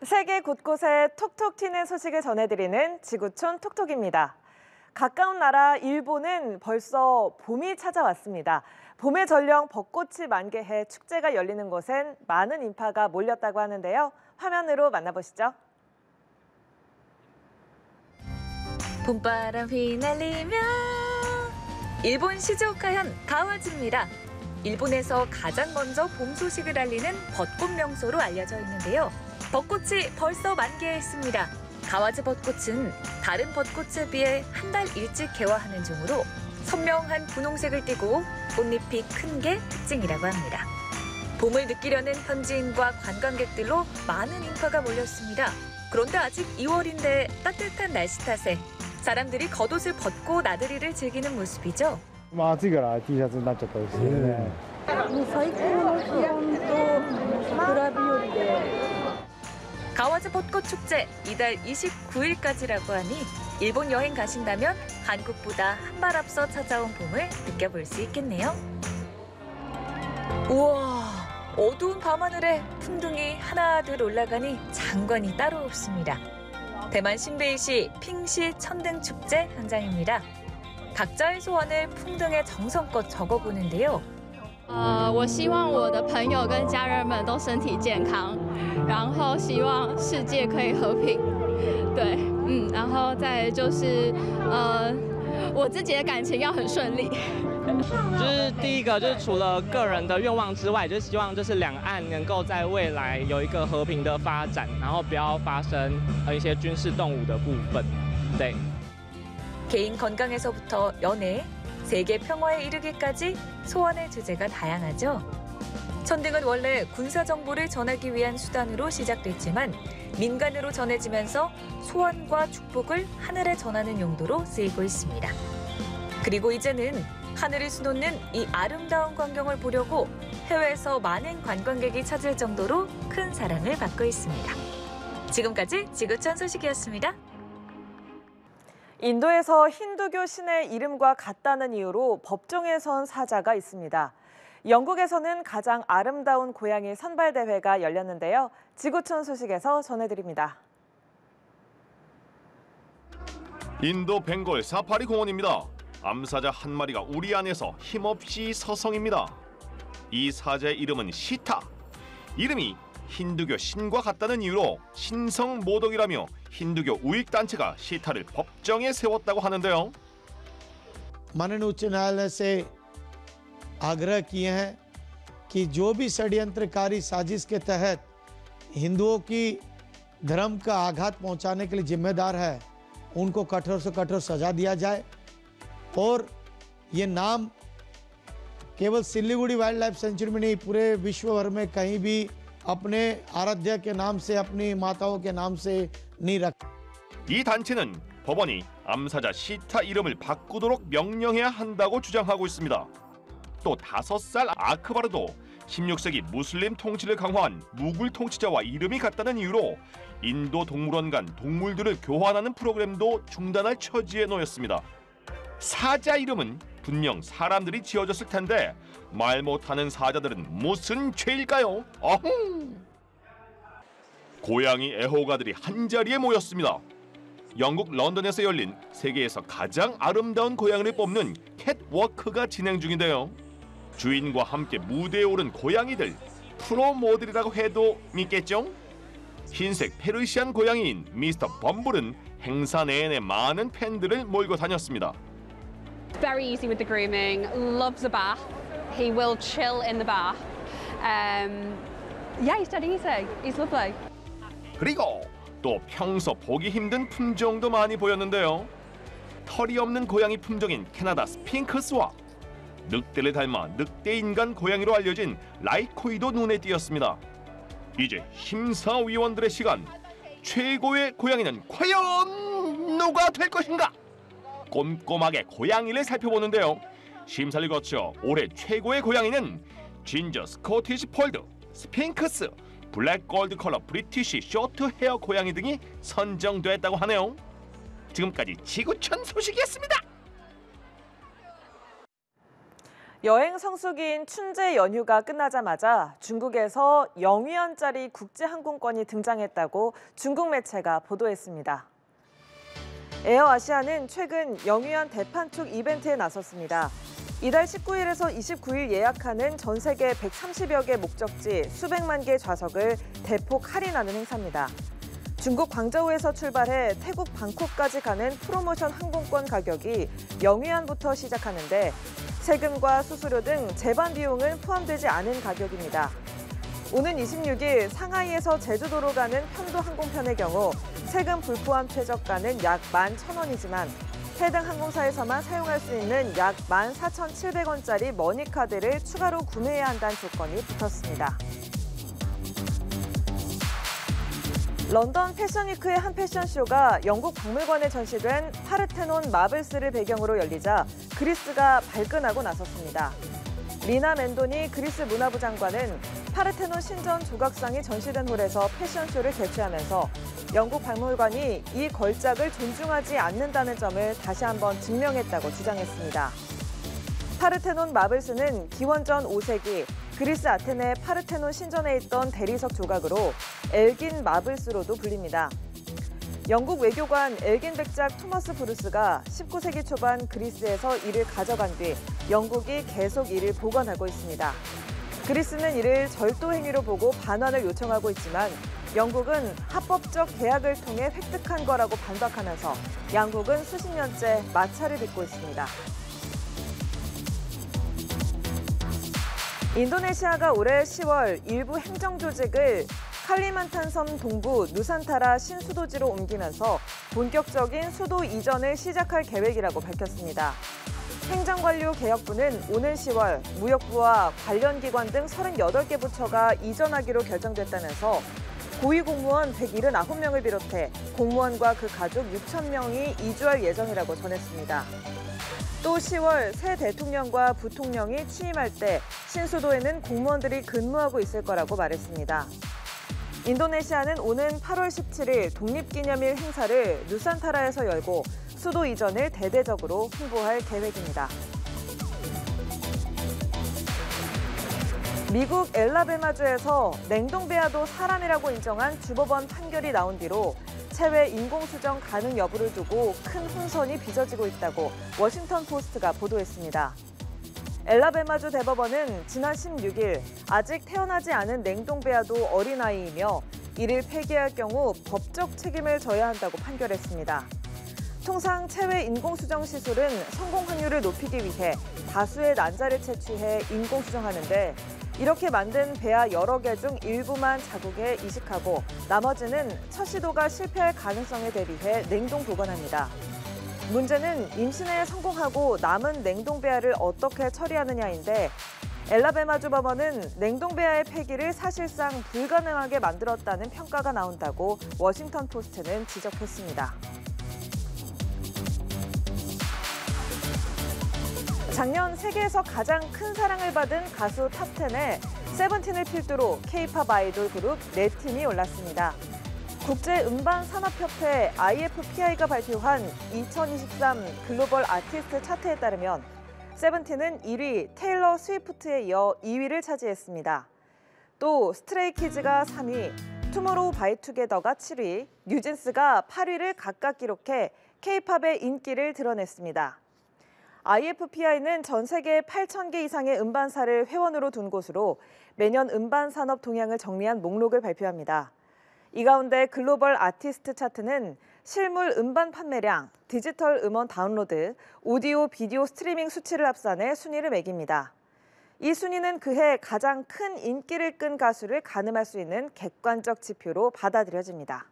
세계 곳곳에 톡톡 튀는 소식을 전해드리는 지구촌 톡톡입니다. 가까운 나라 일본은 벌써 봄이 찾아왔습니다. 봄의 전령 벚꽃이 만개해 축제가 열리는 곳엔 많은 인파가 몰렸다고 하는데요. 화면으로 만나보시죠. 봄바람 휘날리며 일본 시즈오카현 가와즈입니다. 일본에서 가장 먼저 봄 소식을 알리는 벚꽃 명소로 알려져 있는데요. 벚꽃이 벌써 만개했습니다. 가와즈 벚꽃은 다른 벚꽃에 비해 한 달 일찍 개화하는 종으로 선명한 분홍색을 띠고 꽃잎이 큰 게 특징이라고 합니다. 봄을 느끼려는 현지인과 관광객들로 많은 인파가 몰렸습니다. 그런데 아직 2월인데 따뜻한 날씨 탓에 사람들이 겉옷을 벗고 나들이를 즐기는 모습이죠. 暑いからTシャツになっちゃったですね。もう最高の気温と桜日和で 가와즈 벚꽃 축제 이달 29일까지라고 하니 일본 여행 가신다면 한국보다 한 발 앞서 찾아온 봄을 느껴볼 수 있겠네요. 우와, 어두운 밤하늘에 풍등이 하나둘 올라가니 장관이 따로 없습니다. 대만 신베이시 핑시 천등 축제 현장입니다. 각자의 소원을 풍등에 정성껏 적어보는데요. 我希望我的朋友跟家人们都身体健康，然后希望世界可以和平，对，然后再就是我自己的感情要很顺利。就是第一个，就是除了个人的愿望之外，就是希望就是两岸能够在未来有一个和平的发展，然后不要发生一些军事动武的部分，对。 개인 건강에서부터 연애, 세계 평화에 이르기까지 소원의 주제가 다양하죠. 천등은 원래 군사 정보를 전하기 위한 수단으로 시작됐지만 민간으로 전해지면서 소원과 축복을 하늘에 전하는 용도로 쓰이고 있습니다. 그리고 이제는 하늘을 수놓는 이 아름다운 광경을 보려고 해외에서 많은 관광객이 찾을 정도로 큰 사랑을 받고 있습니다. 지금까지 지구촌 소식이었습니다. 인도에서 힌두교 신의 이름과 같다는 이유로 법정에 선 사자가 있습니다. 영국에서는 가장 아름다운 고양이 선발대회가 열렸는데요. 지구촌 소식에서 전해드립니다. 인도 벵골 사파리 공원입니다. 암사자 한 마리가 우리 안에서 힘없이 서성입니다. 이 사자의 이름은 시타. 이름이 힌두교 신과 같다는 이유로 신성모독이라며 힌두교 우익단체가 시타를 법정에 세웠다고 하는데요. माननीय उच्च न्यायालय से आग्रह किए हैं कि जो भी षड्यंत्रकारी साजिश के तहत हिंदुओं की धर्म का आघात पहुंचाने के लिए जिम्मेदार है उनको कठोर से कठोर सजा दिया जाए और ये नाम केवल सिल्लीगुड़ी वाइल्ड लाइफ सेंचुरी में नहीं पूरे विश्व भर में कहीं भी अपने आराध्य के नाम से अपनी माताओं के नाम से नहीं रख। 이 단체는 법원이 암사자 시타 이름을 바꾸도록 명령해야 한다고 주장하고 있습니다. 또 5살 아크바르도 16세기 무슬림 통치를 강화한 무굴 통치자와 이름이 같다는 이유로 인도 동물원 간 동물들을 교환하는 프로그램도 중단할 처지에 놓였습니다. 사자 이름은 분명 사람들이 지어줬을 텐데 말 못하는 사자들은 무슨 죄일까요? 어흥! 고양이 애호가들이 한자리에 모였습니다. 영국 런던에서 열린 세계에서 가장 아름다운 고양이를 뽑는 캣워크가 진행 중인데요. 주인과 함께 무대에 오른 고양이들, 프로 모델이라고 해도 믿겠죠? 흰색 페르시안 고양이인 미스터 범블은 행사 내내 많은 팬들을 몰고 다녔습니다. Very easy with the grooming, loves a bath. He will chill in the bath. Yeah, he's dead easy. He's lovely. 그리고 또 평소 보기 힘든 품종도 많이 보였는데요. 털이 없는 고양이 품종인 캐나다 스핑크스와 늑대를 닮아 늑대인간 고양이로 알려진 라이코이도 눈에 띄었습니다. 이제 심사위원들의 시간. 최고의 고양이는 과연 누가 될 것인가? 꼼꼼하게 고양이를 살펴보는데요. 심사를 거쳐 올해 최고의 고양이는 진저 스코티시 폴드, 스핑크스, 블랙 골드 컬러 브리티시 쇼트 헤어 고양이 등이 선정됐다고 하네요. 지금까지 지구촌 소식이었습니다. 여행 성수기인 춘제 연휴가 끝나자마자 중국에서 0위안짜리 국제 항공권이 등장했다고 중국 매체가 보도했습니다. 에어아시아는 최근 0위안 대판촉 이벤트에 나섰습니다. 이달 19일에서 29일 예약하는 전 세계 130여 개 목적지 수백만 개 좌석을 대폭 할인하는 행사입니다. 중국 광저우에서 출발해 태국 방콕까지 가는 프로모션 항공권 가격이 0위안부터 시작하는데 세금과 수수료 등 제반 비용은 포함되지 않은 가격입니다. 오는 26일 상하이에서 제주도로 가는 편도 항공편의 경우 세금 불포함 최저가는 약 11,000원이지만 해당 항공사에서만 사용할 수 있는 약 14,700원짜리 머니카드를 추가로 구매해야 한다는 조건이 붙었습니다. 런던 패션위크의 한 패션쇼가 영국 박물관에 전시된 파르테논 마블스를 배경으로 열리자 그리스가 발끈하고 나섰습니다. 리나 멘도니 그리스 문화부 장관은 파르테논 신전 조각상이 전시된 홀에서 패션쇼를 개최하면서 영국 박물관이 이 걸작을 존중하지 않는다는 점을 다시 한번 증명했다고 주장했습니다. 파르테논 마블스는 기원전 5세기 그리스 아테네 파르테논 신전에 있던 대리석 조각으로 엘긴 마블스로도 불립니다. 영국 외교관 엘긴 백작 토머스 브루스가 19세기 초반 그리스에서 이를 가져간 뒤 영국이 계속 이를 복원하고 있습니다. 그리스는 이를 절도 행위로 보고 반환을 요청하고 있지만 영국은 합법적 계약을 통해 획득한 거라고 반박하면서 양국은 수십 년째 마찰을 빚고 있습니다. 인도네시아가 올해 10월 일부 행정조직을 칼리만탄 섬 동부 누산타라 신수도지로 옮기면서 본격적인 수도 이전을 시작할 계획이라고 밝혔습니다. 행정관료개혁부는 오는 10월 무역부와 관련 기관 등 38개 부처가 이전하기로 결정됐다면서 고위공무원 179명을 비롯해 공무원과 그 가족 6,000명이 이주할 예정이라고 전했습니다. 또 10월 새 대통령과 부통령이 취임할 때 신수도에는 공무원들이 근무하고 있을 거라고 말했습니다. 인도네시아는 오는 8월 17일 독립기념일 행사를 누산타라에서 열고 수도 이전을 대대적으로 홍보할 계획입니다. 미국 엘라베마주에서 냉동배아도 사람이라고 인정한 주법원 판결이 나온 뒤로 체외 인공수정 가능 여부를 두고 큰 혼선이 빚어지고 있다고 워싱턴 포스트가 보도했습니다. 엘라베마주 대법원은 지난 16일 아직 태어나지 않은 냉동배아도 어린아이이며 이를 폐기할 경우 법적 책임을 져야 한다고 판결했습니다. 통상 체외 인공수정 시술은 성공 확률을 높이기 위해 다수의 난자를 채취해 인공수정하는데 이렇게 만든 배아 여러 개 중 일부만 자국에 이식하고 나머지는 첫 시도가 실패할 가능성에 대비해 냉동 보관합니다. 문제는 임신에 성공하고 남은 냉동 배아를 어떻게 처리하느냐인데 엘라베마주 법원은 냉동 배아의 폐기를 사실상 불가능하게 만들었다는 평가가 나온다고 워싱턴 포스트는 지적했습니다. 작년 세계에서 가장 큰 사랑을 받은 가수 탑10에 세븐틴을 필두로 K-팝 아이돌 그룹 4팀이 올랐습니다. 국제음반산업협회 IFPI가 발표한 2023 글로벌 아티스트 차트에 따르면 세븐틴은 1위 테일러 스위프트에 이어 2위를 차지했습니다. 또 스트레이키즈가 3위, 투모로우 바이투게더가 7위, 뉴진스가 8위를 각각 기록해 K-팝의 인기를 드러냈습니다. IFPI는 전 세계 8,000개 이상의 음반사를 회원으로 둔 곳으로 매년 음반 산업 동향을 정리한 목록을 발표합니다. 이 가운데 글로벌 아티스트 차트는 실물 음반 판매량, 디지털 음원 다운로드, 오디오, 비디오 스트리밍 수치를 합산해 순위를 매깁니다. 이 순위는 그해 가장 큰 인기를 끈 가수를 가늠할 수 있는 객관적 지표로 받아들여집니다.